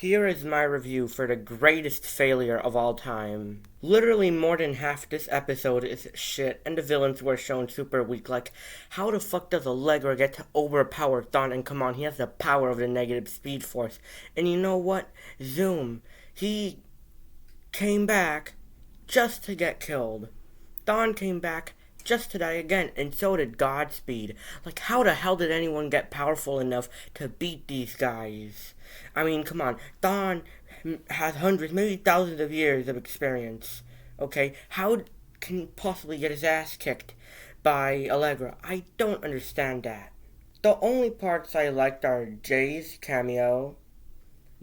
Here is my review for the greatest failure of all time. Literally more than half this episode is shit, and the villains were shown super weak. Like, how the fuck does Allegra get to overpower Thawne? And come on, he has the power of the negative speed force. And you know what? Zoom, he came back just to get killed. Thawne came back just to die again, and so did Godspeed. Like, how the hell did anyone get powerful enough to beat these guys? I mean, come on. Thawne has hundreds, maybe thousands of years of experience. Okay? How can he possibly get his ass kicked by Allegra? I don't understand that. The only parts I liked are Jay's cameo,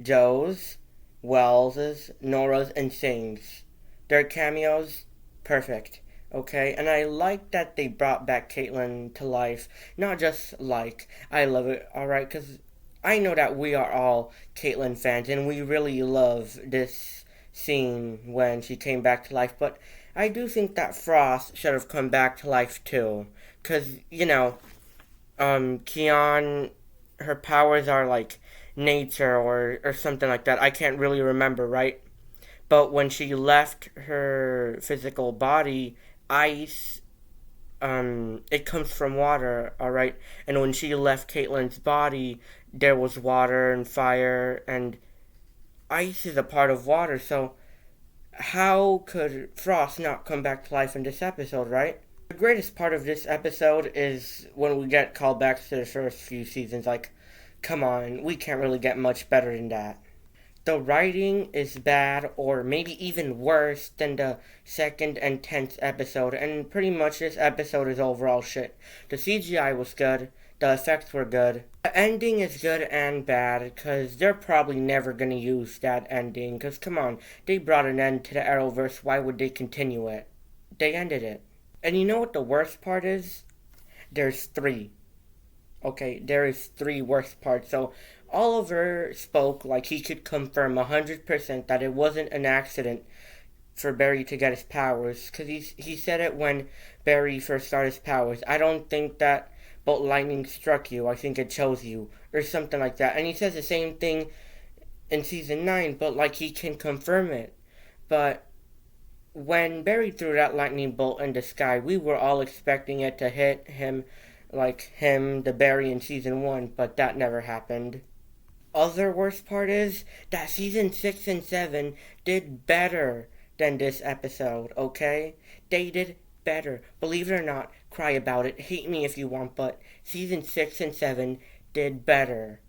Joe's, Wells's, Nora's, and Singh's. Their cameos, perfect. Okay, and I like that they brought back Caitlyn to life. Not just like, I love it, alright, because I know that we are all Caitlyn fans, and we really love this scene when she came back to life, but I do think that Frost should have come back to life too. Because, Kion, her powers are like nature or something like that. I can't really remember, right? But when she left her physical body, ice, it comes from water, alright? And when she left Caitlyn's body, there was water and fire, and ice is a part of water, so how could Frost not come back to life in this episode, right? The greatest part of this episode is when we get callbacks to the first few seasons. Like, come on, we can't really get much better than that. The writing is bad, or maybe even worse than the second and 10th episode, and pretty much this episode is overall shit. The CGI was good, the effects were good. The ending is good and bad, because they're probably never gonna use that ending, because come on, they brought an end to the Arrowverse, why would they continue it? They ended it. And you know what the worst part is? There's three. Okay, there is three worst parts. So Oliver spoke like he could confirm 100% that it wasn't an accident for Barry to get his powers, because he said it when Barry first got his powers. I don't think that bolt lightning struck you. I think it chose you, or something like that. And he says the same thing in season 9, but like he can confirm it. But when Barry threw that lightning bolt in the sky, we were all expecting it to hit him like him, the Barry in season 1, but that never happened. Other worst part is that season 6 and 7 did better than this episode, okay? They did better. Believe it or not, cry about it, hate me if you want, but season 6 and 7 did better.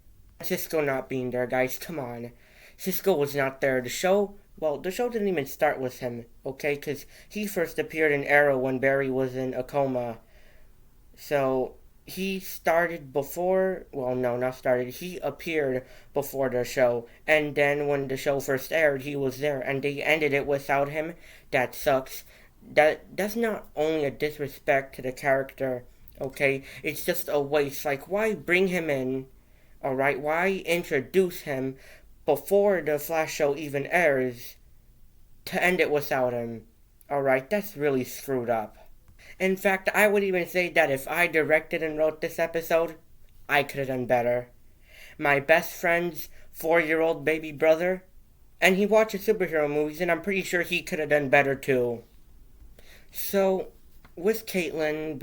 Cisco not being there, guys, come on. Cisco was not there. The show didn't even start with him, okay? Because he first appeared in Arrow when Barry was in a coma. So, he started before, well, no, not started, he appeared before the show, and then when the show first aired, he was there, and they ended it without him. That sucks. That's not only a disrespect to the character, okay, it's just a waste. Like, why bring him in, alright, why introduce him before the Flash show even airs to end it without him, alright, that's really screwed up. In fact, I would even say that if I directed and wrote this episode, I could have done better. My best friend's 4-year-old baby brother, and he watches superhero movies, and I'm pretty sure he could have done better too. So, with Caitlyn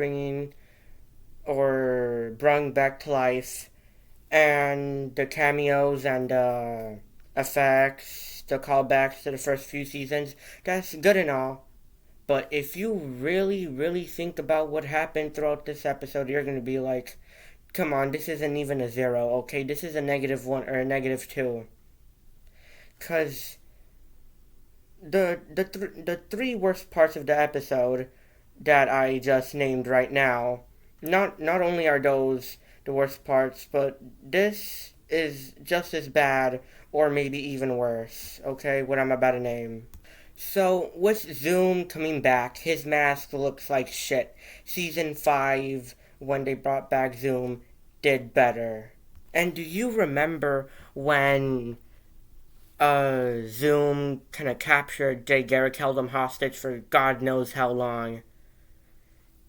brung back to life, and the cameos and the effects, the callbacks to the first few seasons, that's good and all. But if you really, really think about what happened throughout this episode, you're going to be like, come on, this isn't even a 0, okay? This is a -1 or a -2. Because the three worst parts of the episode that I just named right now, not only are those the worst parts, but this is just as bad or maybe even worse, okay? What I'm about to name. So, with Zoom coming back, his mask looks like shit. Season 5, when they brought back Zoom, did better. And do you remember when Zoom kind of captured Jay Garrick, held him hostage for God knows how long?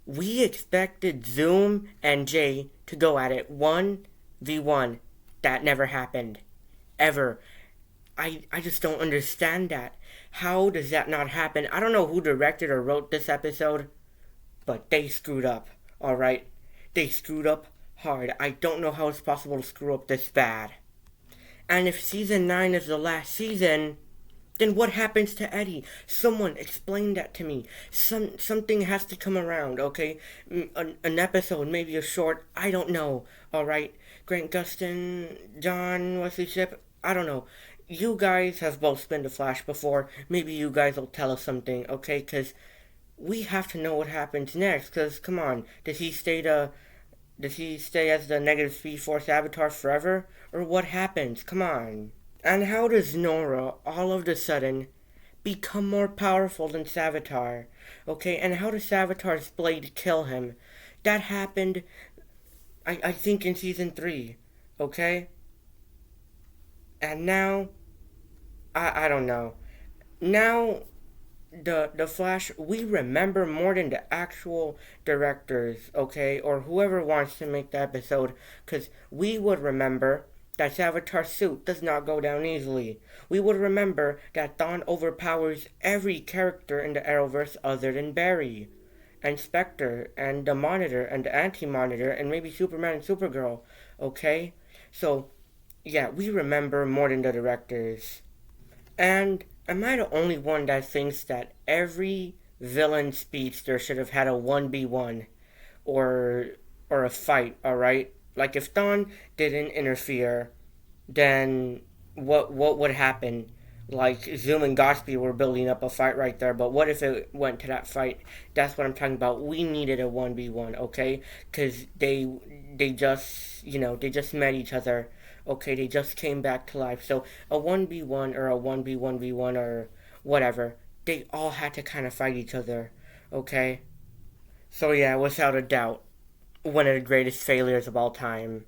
We expected Zoom and Jay to go at it 1v1. That never happened. Ever. I just don't understand that. How does that not happen? I don't know who directed or wrote this episode, but they screwed up. All right, they screwed up hard. I don't know how it's possible to screw up this bad. And if season 9 is the last season, then what happens to Eddie? Someone explain that to me. Something has to come around, okay? An episode, maybe a short. I don't know. All right, Grant Gustin, John Wesley Shipp. I don't know. You guys have both been to Flash before. Maybe you guys will tell us something, okay? Because we have to know what happens next. Because come on, does he stay as the negative Speed Force Avatar forever, or what happens? Come on. And how does Nora all of a sudden become more powerful than Savitar? Okay, and how does Savitar's blade kill him? That happened, I think, in season 3. Okay? And now, I don't know. Now, the Flash, we remember more than the actual directors, okay, or whoever wants to make the episode, because we would remember that Savitar's suit does not go down easily. We would remember that Dawn overpowers every character in the Arrowverse other than Barry, and Spectre, and the Monitor, and the Anti-Monitor, and maybe Superman and Supergirl, okay? So, yeah, we remember more than the directors. And am I the only one that thinks that every villain speedster should have had a 1v1 or a fight, all right? Like if Dawn didn't interfere, then what would happen? Like Zoom and Godspeed were building up a fight right there, but what if it went to that fight? That's what I'm talking about. We needed a 1v1, okay? Cuz they just, they just met each other. Okay, they just came back to life. So a 1v1 or a 1v1v1 or whatever, they all had to kind of fight each other, okay? So yeah, without a doubt, one of the greatest failures of all time.